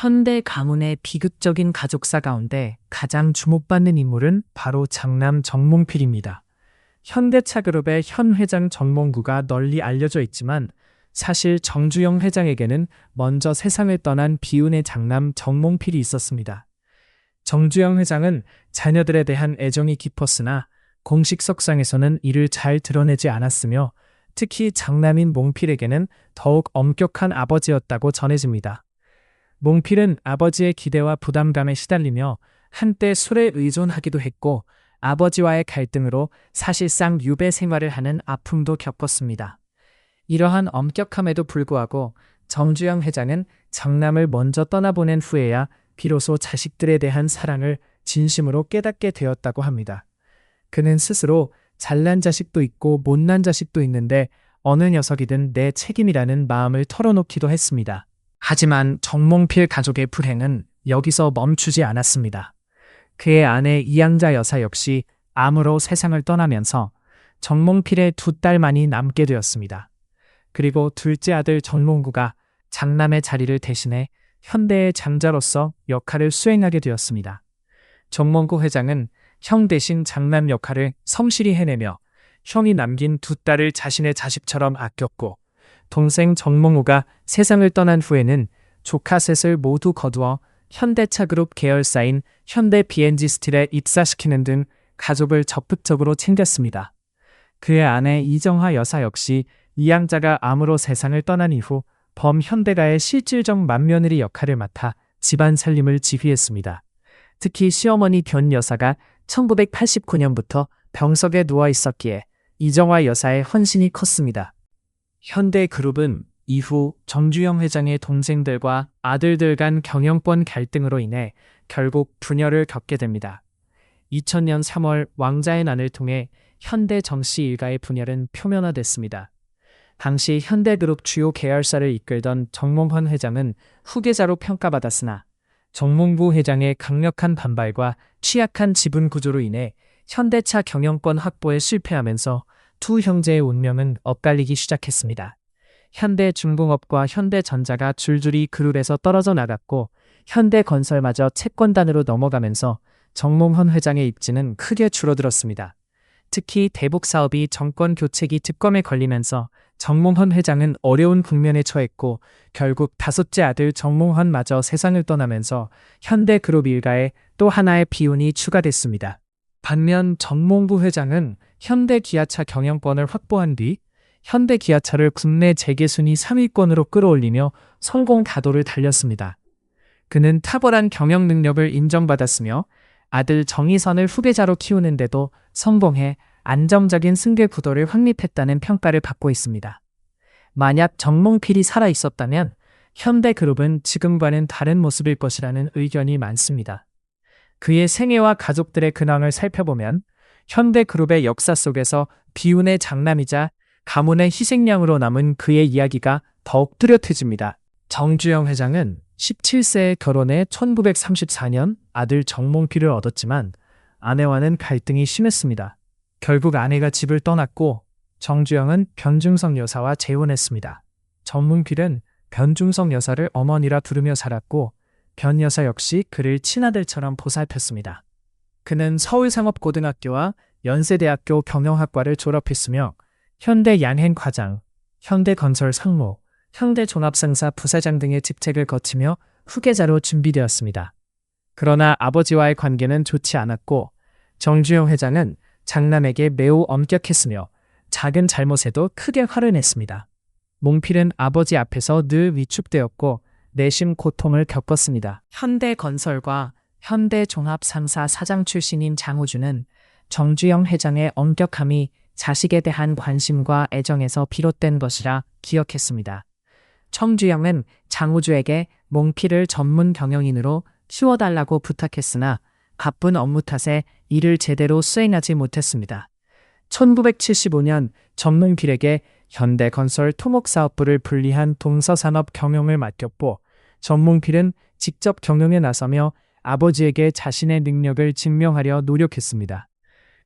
현대 가문의 비극적인 가족사 가운데 가장 주목받는 인물은 바로 장남 정몽필입니다. 현대차그룹의 현 회장 정몽구가 널리 알려져 있지만 사실 정주영 회장에게는 먼저 세상을 떠난 비운의 장남 정몽필이 있었습니다. 정주영 회장은 자녀들에 대한 애정이 깊었으나 공식 석상에서는 이를 잘 드러내지 않았으며 특히 장남인 몽필에게는 더욱 엄격한 아버지였다고 전해집니다. 몽필은 아버지의 기대와 부담감에 시달리며 한때 술에 의존하기도 했고 아버지와의 갈등으로 사실상 유배 생활을 하는 아픔도 겪었습니다. 이러한 엄격함에도 불구하고 정주영 회장은 장남을 먼저 떠나보낸 후에야 비로소 자식들에 대한 사랑을 진심으로 깨닫게 되었다고 합니다. 그는 스스로 잘난 자식도 있고 못난 자식도 있는데 어느 녀석이든 내 책임이라는 마음을 털어놓기도 했습니다. 하지만 정몽필 가족의 불행은 여기서 멈추지 않았습니다. 그의 아내 이양자 여사 역시 암으로 세상을 떠나면서 정몽필의 2딸만이 남게 되었습니다. 그리고 둘째 아들 정몽구가 장남의 자리를 대신해 현대의 장자로서 역할을 수행하게 되었습니다. 정몽구 회장은 형 대신 장남 역할을 성실히 해내며 형이 남긴 2딸을 자신의 자식처럼 아꼈고 동생 정몽우가 세상을 떠난 후에는 조카 셋을 모두 거두어 현대차그룹 계열사인 현대 B&G 스틸에 입사시키는 등 가족을 적극적으로 챙겼습니다. 그의 아내 이정화 여사 역시 이양자가 암으로 세상을 떠난 이후 범현대가의 실질적 맏며느리 역할을 맡아 집안 살림을 지휘했습니다. 특히 시어머니 변 여사가 1989년부터 병석에 누워 있었기에 이정화 여사의 헌신이 컸습니다. 현대그룹은 이후 정주영 회장의 동생들과 아들들 간 경영권 갈등으로 인해 결국 분열을 겪게 됩니다. 2000년 3월 왕자의 난을 통해 현대 정씨 일가의 분열은 표면화됐습니다. 당시 현대그룹 주요 계열사를 이끌던 정몽헌 회장은 후계자로 평가받았으나 정몽구 회장의 강력한 반발과 취약한 지분 구조로 인해 현대차 경영권 확보에 실패하면서 두 형제의 운명은 엇갈리기 시작했습니다. 현대중공업과 현대전자가 줄줄이 그룹에서 떨어져 나갔고 현대건설마저 채권단으로 넘어가면서 정몽헌 회장의 입지는 크게 줄어들었습니다. 특히 대북 사업이 정권 교체기 특검에 걸리면서 정몽헌 회장은 어려운 국면에 처했고 결국 5째 아들 정몽헌마저 세상을 떠나면서 현대그룹 일가에 또 하나의 비운이 추가됐습니다. 반면 정몽구 회장은 현대기아차 경영권을 확보한 뒤 현대기아차를 국내 재계순위 3위권으로 끌어올리며 성공 가도를 달렸습니다. 그는 탁월한 경영 능력을 인정받았으며 아들 정의선을 후계자로 키우는데도 성공해 안정적인 승계 구도를 확립했다는 평가를 받고 있습니다. 만약 정몽필이 살아있었다면 현대그룹은 지금과는 다른 모습일 것이라는 의견이 많습니다. 그의 생애와 가족들의 근황을 살펴보면 현대그룹의 역사 속에서 비운의 장남이자 가문의 희생양으로 남은 그의 이야기가 더욱 뚜렷해집니다. 정주영 회장은 17세에 결혼해 1934년 아들 정몽필을 얻었지만 아내와는 갈등이 심했습니다. 결국 아내가 집을 떠났고 정주영은 변중성 여사와 재혼했습니다. 정몽필은 변중성 여사를 어머니라 부르며 살았고 변 여사 역시 그를 친아들처럼 보살폈습니다. 그는 서울상업고등학교와 연세대학교 경영학과를 졸업했으며 현대 양행과장, 현대건설 상무, 현대종합상사 부사장 등의 직책을 거치며 후계자로 준비되었습니다. 그러나 아버지와의 관계는 좋지 않았고 정주영 회장은 장남에게 매우 엄격했으며 작은 잘못에도 크게 화를 냈습니다. 몽필은 아버지 앞에서 늘 위축되었고 내심 고통을 겪었습니다. 현대건설과 현대종합상사 사장 출신인 장우주는 정주영 회장의 엄격함이 자식에 대한 관심과 애정에서 비롯된 것이라 기억했습니다. 정주영은 장우주에게 몽필을 전문 경영인으로 키워달라고 부탁했으나 바쁜 업무 탓에 이를 제대로 수행하지 못했습니다. 1975년 정몽필에게 현대건설 토목사업부를 분리한 동서산업 경영을 맡겼고 정몽필은 직접 경영에 나서며 아버지에게 자신의 능력을 증명하려 노력했습니다.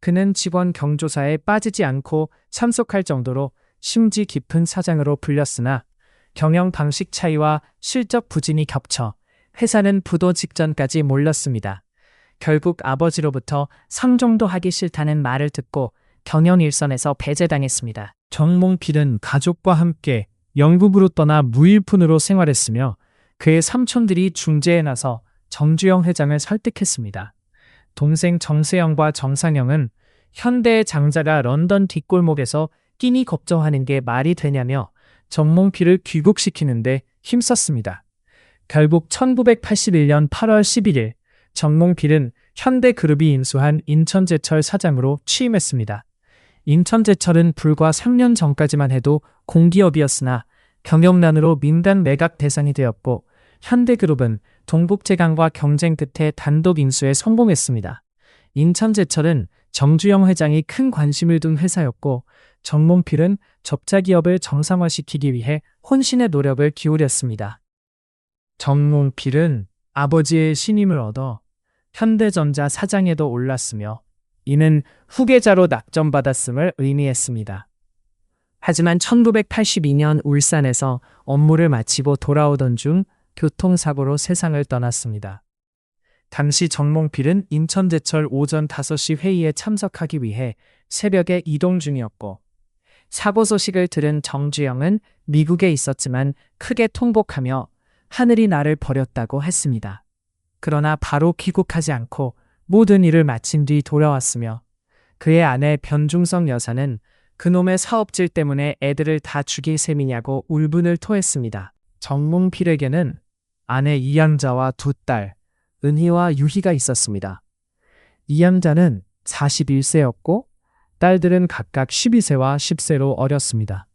그는 직원 경조사에 빠지지 않고 참석할 정도로 심지 깊은 사장으로 불렸으나 경영 방식 차이와 실적 부진이 겹쳐 회사는 부도 직전까지 몰렸습니다. 결국 아버지로부터 상종도 하기 싫다는 말을 듣고 경영일선에서 배제당했습니다. 정몽필은 가족과 함께 영국으로 떠나 무일푼으로 생활했으며 그의 삼촌들이 중재에 나서 정주영 회장을 설득했습니다. 동생 정세영과 정상영은 현대의 장자가 런던 뒷골목에서 끼니 걱정하는 게 말이 되냐며 정몽필을 귀국시키는데 힘썼습니다. 결국 1981년 8월 11일 정몽필은 현대그룹이 인수한 인천제철 사장으로 취임했습니다. 인천제철은 불과 3년 전까지만 해도 공기업이었으나 경영난으로 민간 매각 대상이 되었고 현대그룹은 동북제강과 경쟁 끝에 단독 인수에 성공했습니다. 인천제철은 정주영 회장이 큰 관심을 둔 회사였고 정몽필은 적자 기업을 정상화시키기 위해 혼신의 노력을 기울였습니다. 정몽필은 아버지의 신임을 얻어 현대전자 사장에도 올랐으며 이는 후계자로 낙점받았음을 의미했습니다. 하지만 1982년 울산에서 업무를 마치고 돌아오던 중 교통사고로 세상을 떠났습니다. 당시 정몽필은 인천제철 오전 5시 회의에 참석하기 위해 새벽에 이동 중이었고 사고 소식을 들은 정주영은 미국에 있었지만 크게 통곡하며 하늘이 나를 버렸다고 했습니다. 그러나 바로 귀국하지 않고 모든 일을 마친 뒤 돌아왔으며 그의 아내 변중성 여사는 그놈의 사업질 때문에 애들을 다 죽일 셈이냐고 울분을 토했습니다. 정몽필에게는 아내 이양자와 두 딸, 은희와 유희가 있었습니다. 이양자는 41세였고 딸들은 각각 12세와 10세로 어렸습니다.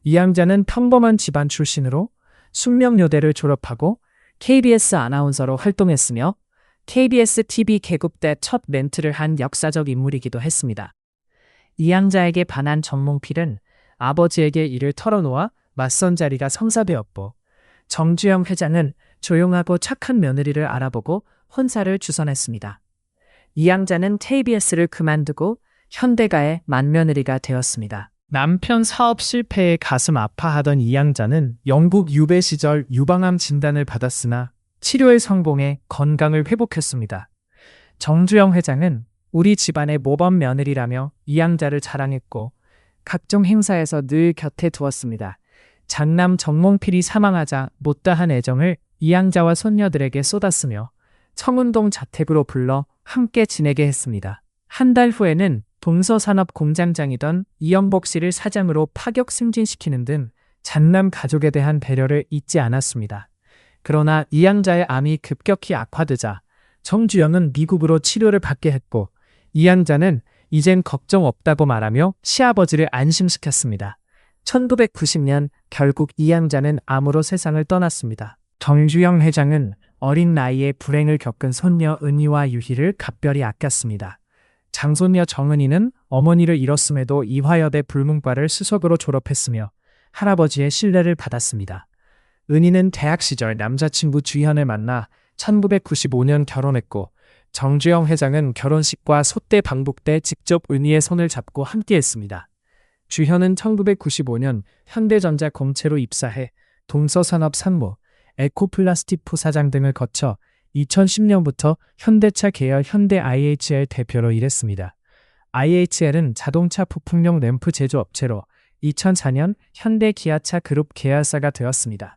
이양자는 평범한 집안 출신으로 숙명여대를 졸업하고 KBS 아나운서로 활동했으며 KBS TV 개국 때 첫 멘트를 한 역사적 인물이기도 했습니다. 이양자에게 반한 정몽필은 아버지에게 이를 털어놓아 맞선 자리가 성사되었고 정주영 회장은 조용하고 착한 며느리를 알아보고 혼사를 주선했습니다. 이양자는 KBS를 그만두고 현대가의 맏며느리가 되었습니다. 남편 사업 실패에 가슴 아파하던 이양자는 영국 유배 시절 유방암 진단을 받았으나 치료에 성공해 건강을 회복했습니다. 정주영 회장은 우리 집안의 모범 며느리라며 이양자를 자랑했고 각종 행사에서 늘 곁에 두었습니다. 장남 정몽필이 사망하자 못다한 애정을 이양자와 손녀들에게 쏟았으며 청운동 자택으로 불러 함께 지내게 했습니다. 한 달 후에는 동서산업 공장장이던 이영복 씨를 사장으로 파격 승진시키는 등 장남 가족에 대한 배려를 잊지 않았습니다. 그러나 이양자의 암이 급격히 악화되자 정주영은 미국으로 치료를 받게 했고 이양자는 이젠 걱정 없다고 말하며 시아버지를 안심시켰습니다. 1990년 결국 이양자는 암으로 세상을 떠났습니다. 정주영 회장은 어린 나이에 불행을 겪은 손녀 은희와 유희를 각별히 아꼈습니다. 장손녀 정은희는 어머니를 잃었음에도 이화여대 불문과를 수석으로 졸업했으며 할아버지의 신뢰를 받았습니다. 은희는 대학 시절 남자친구 주현을 만나 1995년 결혼했고 정주영 회장은 결혼식과 소떼 방북 때 직접 은희의 손을 잡고 함께했습니다. 주현은 1995년 현대전자 공채로 입사해 동서산업 상무, 에코플라스틱 부사장 등을 거쳐 2010년부터 현대차 계열 현대 IHL 대표로 일했습니다. IHL은 자동차 부품용 램프 제조업체로 2004년 현대 기아차 그룹 계열사가 되었습니다.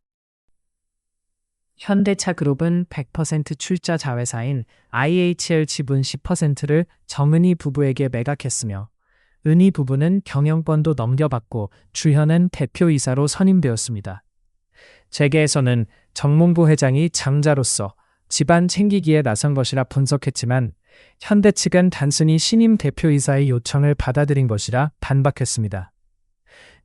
현대차 그룹은 100% 출자 자회사인 IHL 지분 10%를 정은희 부부에게 매각했으며 은희 부부는 경영권도 넘겨받고 주현은 대표이사로 선임되었습니다. 재계에서는 정몽부 회장이 장자로서 집안 챙기기에 나선 것이라 분석했지만 현대 측은 단순히 신임 대표이사의 요청을 받아들인 것이라 반박했습니다.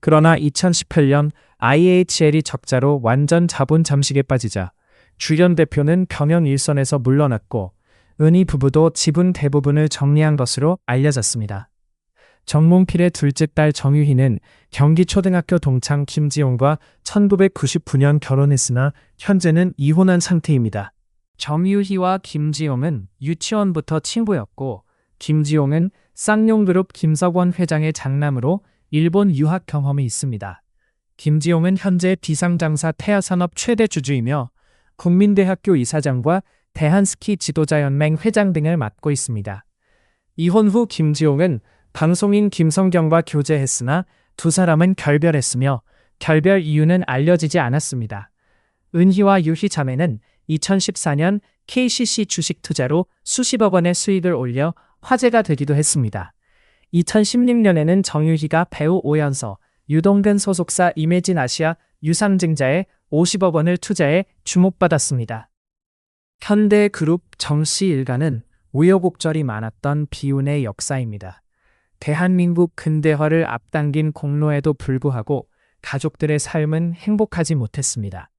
그러나 2018년 IHL이 적자로 완전 자본 잠식에 빠지자 주현 대표는 경영 일선에서 물러났고 은희 부부도 지분 대부분을 정리한 것으로 알려졌습니다. 정몽필의 둘째 딸 정유희는 경기초등학교 동창 김지용과 1999년 결혼했으나 현재는 이혼한 상태입니다. 정유희와 김지용은 유치원부터 친구였고 김지용은 쌍용그룹 김석원 회장의 장남으로 일본 유학 경험이 있습니다. 김지용은 현재 비상장사 태아산업 최대 주주이며 국민대학교 이사장과 대한스키 지도자연맹 회장 등을 맡고 있습니다. 이혼 후 김지용은 방송인 김성경과 교제했으나 두 사람은 결별했으며 결별 이유는 알려지지 않았습니다. 은희와 유희 자매는 2014년 KCC 주식 투자로 수십억 원의 수익을 올려 화제가 되기도 했습니다. 2016년에는 정유희가 배우 오연서, 유동근 소속사 이매진 아시아 유상증자에 50억 원을 투자해 주목받았습니다. 현대그룹 정씨 일가는 우여곡절이 많았던 비운의 역사입니다. 대한민국 근대화를 앞당긴 공로에도 불구하고 가족들의 삶은 행복하지 못했습니다.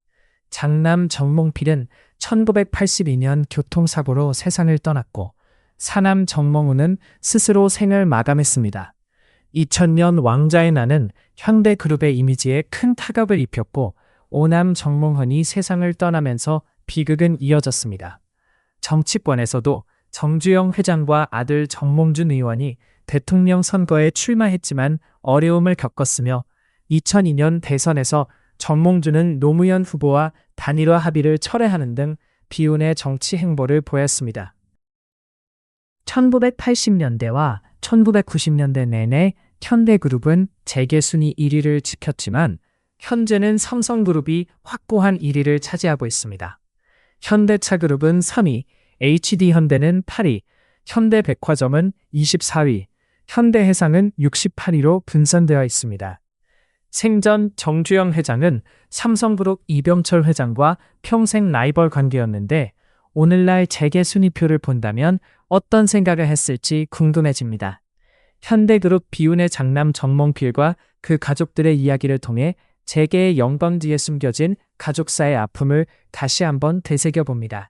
장남 정몽필은 1982년 교통사고로 세상을 떠났고 사남 정몽우는 스스로 생을 마감했습니다. 2000년 왕자의 난은 현대그룹의 이미지에 큰 타격을 입혔고 오남 정몽헌이 세상을 떠나면서 비극은 이어졌습니다. 정치권에서도 정주영 회장과 아들 정몽준 의원이 대통령 선거에 출마했지만 어려움을 겪었으며 2002년 대선에서 정몽준은 노무현 후보와 단일화 합의를 철회하는 등 비운의 정치 행보를 보였습니다. 1980년대와 1990년대 내내 현대그룹은 재계순위 1위를 지켰지만 현재는 삼성그룹이 확고한 1위를 차지하고 있습니다. 현대차그룹은 3위, HD현대는 8위, 현대백화점은 24위, 현대해상은 68위로 분산되어 있습니다. 생전 정주영 회장은 삼성그룹 이병철 회장과 평생 라이벌 관계였는데 오늘날 재계순위표를 본다면 어떤 생각을 했을지 궁금해집니다. 현대그룹 비운의 장남 정몽필과 그 가족들의 이야기를 통해 재계의 영광 뒤에 숨겨진 가족사의 아픔을 다시 한번 되새겨봅니다.